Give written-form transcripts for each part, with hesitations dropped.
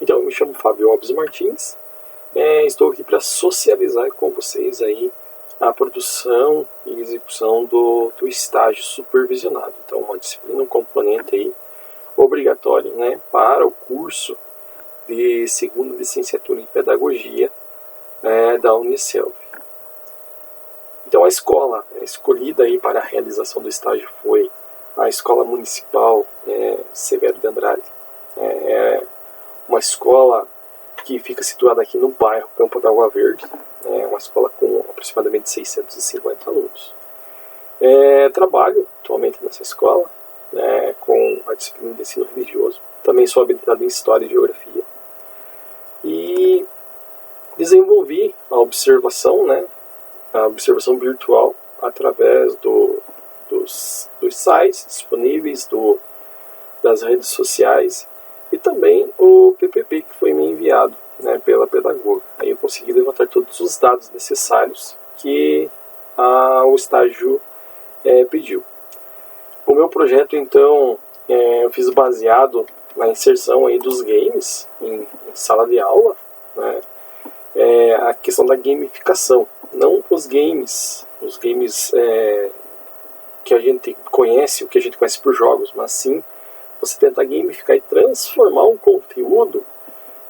Então, eu me chamo Fábio Alves Martins, estou aqui para socializar com vocês aí a produção e execução do estágio supervisionado. Então, uma disciplina, um componente aí obrigatório, né, para o curso de segunda licenciatura em pedagogia da Unicelv. Então, a escola escolhida aí para a realização do estágio foi a Escola Municipal Severo de Andrade. É uma escola que fica situada aqui no bairro Campo da Água Verde. É uma escola com aproximadamente 650 alunos. Trabalho atualmente nessa escola com a disciplina de ensino religioso. Também sou habilitado em História e Geografia. E desenvolvi a observação, a observação virtual através dos sites disponíveis, das redes sociais e também o PPP que foi me enviado pela pedagoga. Aí eu consegui levantar todos os dados necessários que o estágio pediu. O meu projeto, então, eu fiz baseado na inserção aí dos games em sala de aula, a questão da gamificação, não os games que a gente conhece, o que a gente conhece por jogos, mas sim você tentar gamificar e transformar um conteúdo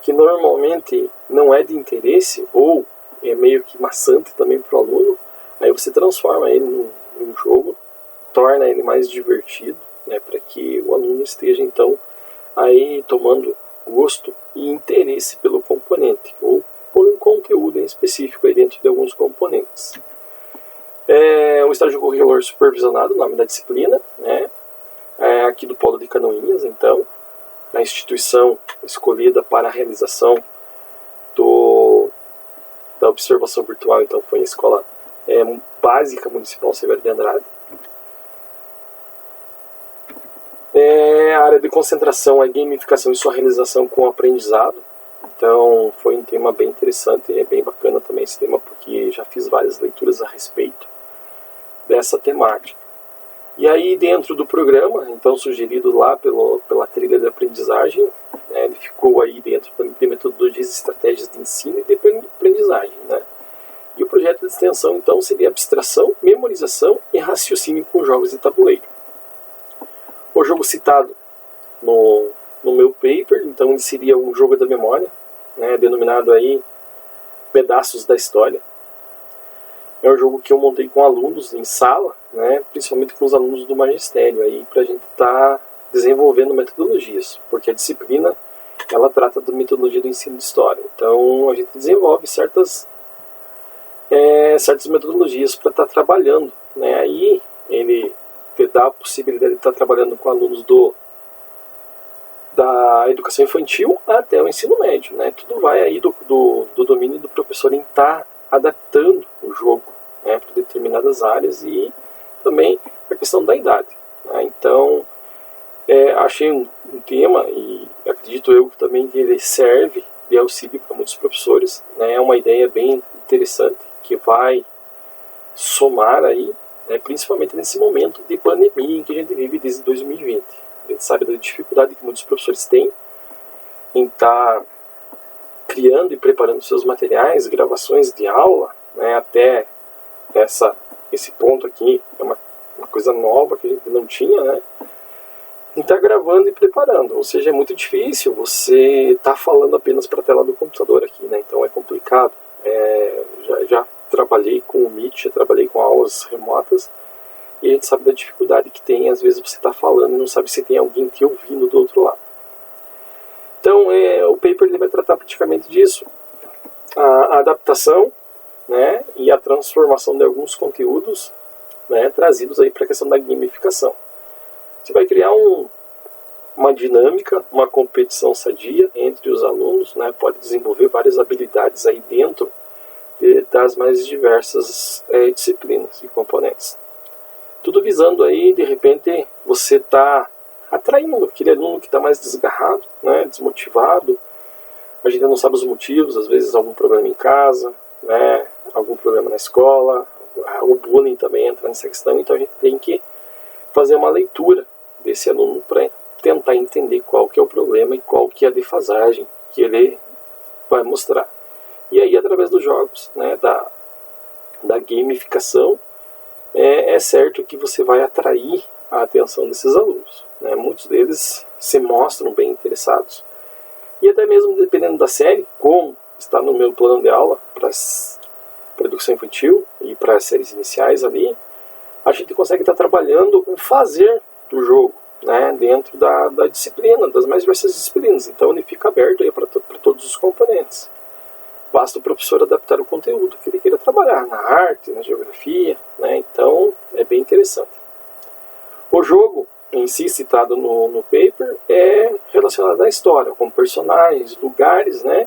que normalmente não é de interesse ou é meio que maçante também para o aluno, aí você transforma ele num jogo, torna ele mais divertido, para que o aluno esteja então aí tomando gosto e interesse pelo componente ou por um conteúdo em específico aí dentro de alguns componentes. O estágio curricular supervisionado, nome da disciplina, aqui do Polo de Canoinhas, então, a instituição escolhida para a realização da observação virtual, então, foi a Escola Básica Municipal Severo de Andrade. A área de concentração é gamificação e sua realização com aprendizado. Então, foi um tema bem interessante, é bem bacana também esse tema, porque já fiz várias leituras a respeito dessa temática. E aí, dentro do programa, então sugerido lá pela trilha de aprendizagem, ele ficou aí dentro de metodologias e estratégias de ensino e de aprendizagem. E o projeto de extensão, então, seria abstração, memorização e raciocínio com jogos de tabuleiro. O jogo citado no meu paper, então, ele seria um jogo da memória, denominado aí Pedaços da História. É um jogo que eu montei com alunos em sala, principalmente com os alunos do magistério, aí para a gente estar desenvolvendo metodologias, porque a disciplina ela trata da metodologia do ensino de história. Então a gente desenvolve certas metodologias para estar trabalhando. Aí ele te dá a possibilidade de estar trabalhando com alunos da educação infantil até o ensino médio. Tudo vai aí do domínio do professor em estar adaptando o jogo para determinadas áreas e também a questão da idade. Então, achei um tema e acredito eu que também ele serve de auxílio para muitos professores. É uma ideia bem interessante que vai somar aí, principalmente nesse momento de pandemia em que a gente vive desde 2020. A gente sabe da dificuldade que muitos professores têm em estar criando e preparando seus materiais, gravações de aula, até esse ponto aqui, é uma coisa nova que a gente não tinha, e está gravando e preparando, ou seja, é muito difícil você estar falando apenas para a tela do computador aqui, então é complicado. Já trabalhei com o Meet, já trabalhei com aulas remotas, e a gente sabe da dificuldade que tem, às vezes você está falando e não sabe se tem alguém te ouvindo do outro lado. Então, o paper ele vai tratar praticamente disso, a adaptação, e a transformação de alguns conteúdos, trazidos aí para a questão da gamificação. Você vai criar uma dinâmica, uma competição sadia entre os alunos, pode desenvolver várias habilidades aí dentro das mais diversas disciplinas e componentes. Tudo visando aí, de repente, você está atraindo aquele aluno que está mais desgarrado, desmotivado. A gente não sabe os motivos, às vezes algum problema em casa, algum problema na escola, o bullying também entra nessa questão, então a gente tem que fazer uma leitura desse aluno para tentar entender qual que é o problema e qual que é a defasagem que ele vai mostrar. E aí, através dos jogos, né, da gamificação, é certo que você vai atrair a atenção desses alunos, né? Muitos deles se mostram bem interessados. E até mesmo dependendo da série, como está no meu plano de aula para educação infantil e para as séries iniciais ali, a gente consegue estar trabalhando o fazer do jogo, né, dentro da disciplina, das mais diversas disciplinas. Então ele fica aberto para todos os componentes. Basta o professor adaptar o conteúdo que ele queira trabalhar, na arte, na geografia, né? Então é bem interessante. O jogo em si, citado no paper, é relacionado à história, com personagens, lugares, né?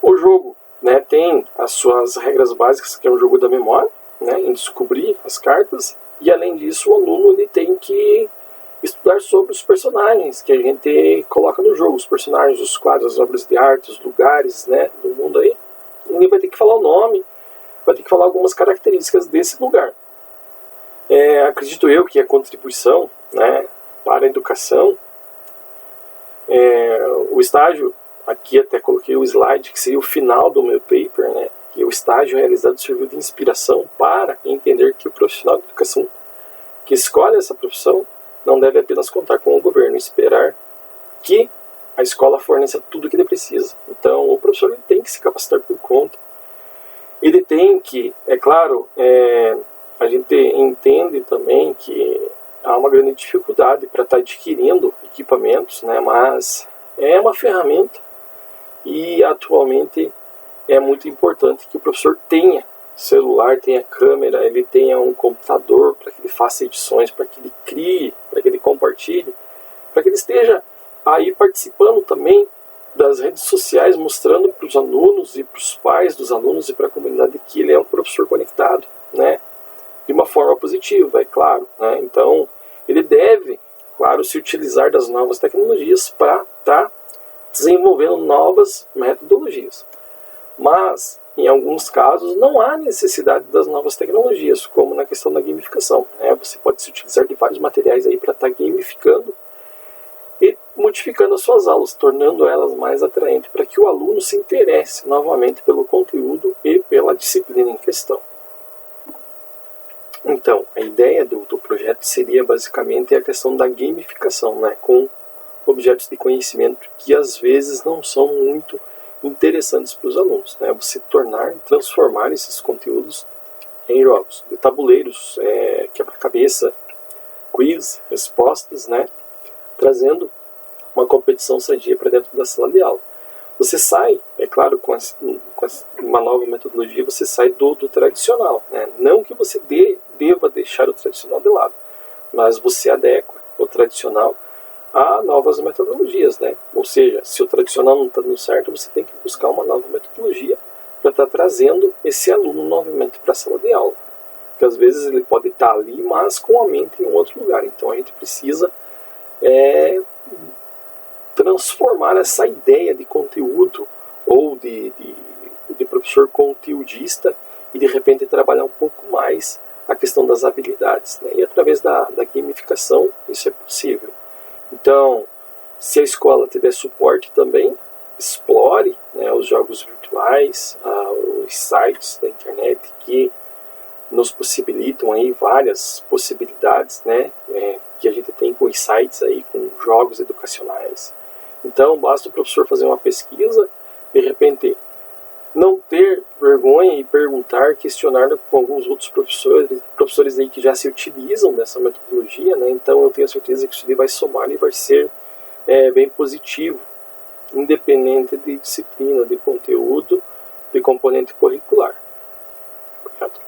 O jogo, né, tem as suas regras básicas, que é um jogo da memória, né, em descobrir as cartas, e além disso o aluno ele tem que estudar sobre os personagens que a gente coloca no jogo, os personagens, os quadros, as obras de arte, os lugares, né, do mundo aí. Ele vai ter que falar o nome, vai ter que falar algumas características desse lugar. Acredito eu que a contribuição, né, para a educação, o estágio, aqui até coloquei o slide, que seria o final do meu paper, né, que o estágio realizado serviu de inspiração para entender que o profissional de educação que escolhe essa profissão não deve apenas contar com o governo e esperar que a escola forneça tudo o que ele precisa. Então, o professor ele tem que se capacitar por conta. Ele tem que, é claro, a gente entende também que há uma grande dificuldade para estar adquirindo equipamentos, né, mas é uma ferramenta e atualmente é muito importante que o professor tenha celular, tenha câmera, ele tenha um computador para que ele faça edições, para que ele crie, para que ele compartilhe, para que ele esteja aí participando também das redes sociais, mostrando para os alunos e para os pais dos alunos e para a comunidade que ele é um professor conectado, né, de uma forma positiva, é claro, né? Então ele deve, claro, se utilizar das novas tecnologias para estar desenvolvendo novas metodologias. Mas em alguns casos não há necessidade das novas tecnologias, como na questão da gamificação, né? Você pode se utilizar de vários materiais aí para estar gamificando e modificando as suas aulas, tornando elas mais atraentes para que o aluno se interesse novamente pelo conteúdo e pela disciplina em questão. Então, a ideia do projeto seria basicamente a questão da gamificação, né? Com objetos de conhecimento que às vezes não são muito interessantes para os alunos, né? Você transformar esses conteúdos em jogos, de tabuleiros, quebra-cabeça, quiz, respostas, né? Trazendo uma competição sadia para dentro da sala de aula. Você sai, é claro, com uma nova metodologia, você sai do tradicional, né? Não que você deva deixar o tradicional de lado, mas você adequa o tradicional a novas metodologias, né? Ou seja, se o tradicional não está dando certo, você tem que buscar uma nova metodologia para estar trazendo esse aluno novamente para a sala de aula. Porque às vezes ele pode estar ali, mas com a mente em um outro lugar. Então a gente precisa transformar essa ideia de conteúdo ou de professor conteudista e de repente trabalhar um pouco mais a questão das habilidades, né? E através da gamificação isso é possível. Então, se a escola tiver suporte também, explore, né, os jogos virtuais, os sites da internet que nos possibilitam aí várias possibilidades, né, que a gente tem com os sites aí, com jogos educacionais. Então, basta o professor fazer uma pesquisa, de repente não ter vergonha e perguntar, questionar com alguns outros professores aí que já se utilizam dessa metodologia, né? Então eu tenho certeza que isso vai somar e vai ser bem positivo, independente de disciplina, de conteúdo, de componente curricular. Obrigado.